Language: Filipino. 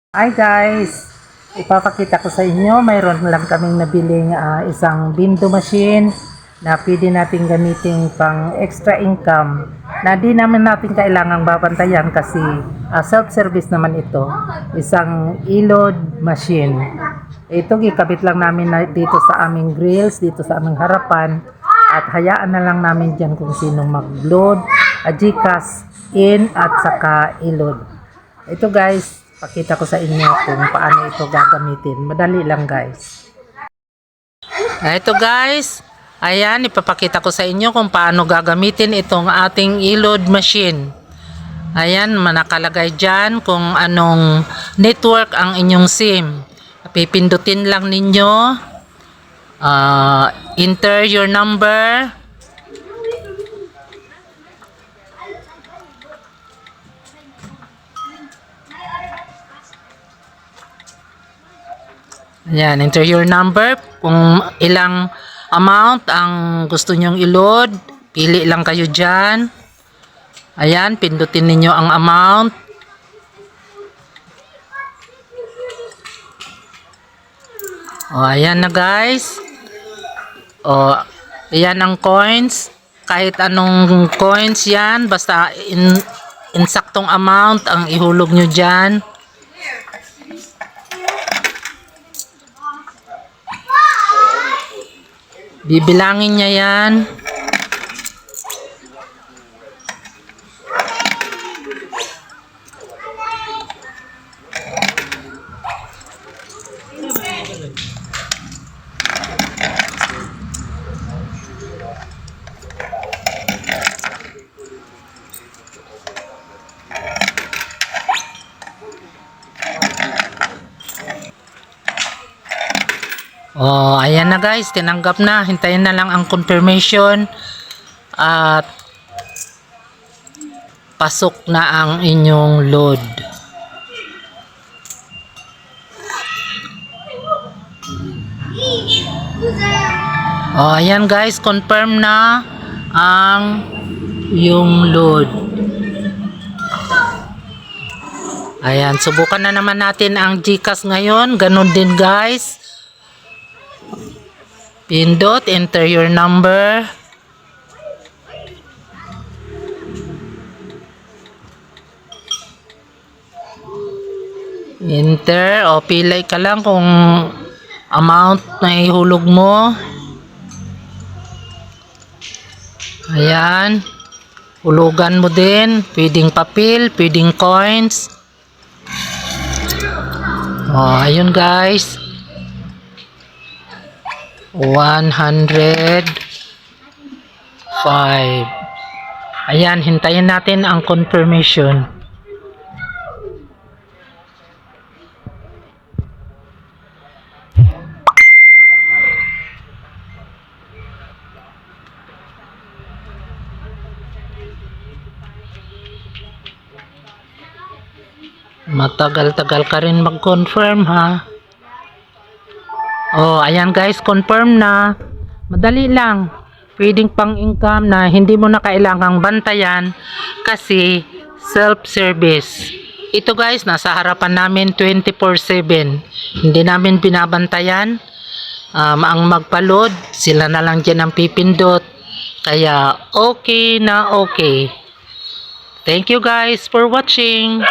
Hi guys! Ipapakita ko sa inyo, mayroon lang kaming nabiling isang window machine na pwede natin gamitin pang extra income na di naman natin kailangang babantayan kasi self-service naman ito. Isang ilod machine. Ito gikabit lang namin dito sa aming grills, dito sa aming harapan at hayaan na lang namin dyan kung sinong mag-load, GCash in at saka ilod. Ito guys, pakita ko sa inyo kung paano ito gagamitin. Madali lang guys. Ito guys, ayan, ipapakita ko sa inyo kung paano gagamitin itong ating ilod machine. Ayan, nakalagay dyan kung anong network ang inyong SIM. Pipindutin lang ninyo. Enter your number. Ayan, enter your number. Kung ilang amount ang gusto nyong i-load, pili lang kayo dyan. Ayan, pindutin ninyo ang amount. O, ayan na guys. O, ayan ang coins. Kahit anong coins yan, basta insaktong amount ang ihulog nyo dyan. Bibilangin niya yan. Oh, ayan na guys, tinanggap na. Hintayin na lang ang confirmation at pasok na ang inyong load. Oh, ayan guys, confirm na ang yung load. Ayan, subukan na naman natin ang GCash ngayon. Ganon din guys. Pindot, enter your number. Enter, o pilay ka lang kung amount na ihulog mo. Ayan. Hulugan mo din. Pwedeng papel, pwedeng coins. O, ayun guys. 105. Ayan, hintayin natin ang confirmation. Matagal-tagal ka rin mag-confirm ha. Oh, ayan guys, confirm na. Madali lang. Pwedeng pang-income na hindi mo na kailangang bantayan kasi self-service. Ito guys, nasa harapan namin 24/7. Hindi namin binabantayan. Ang magpa-load, sila na lang dyan ang pipindot. Kaya okay na okay. Thank you guys for watching.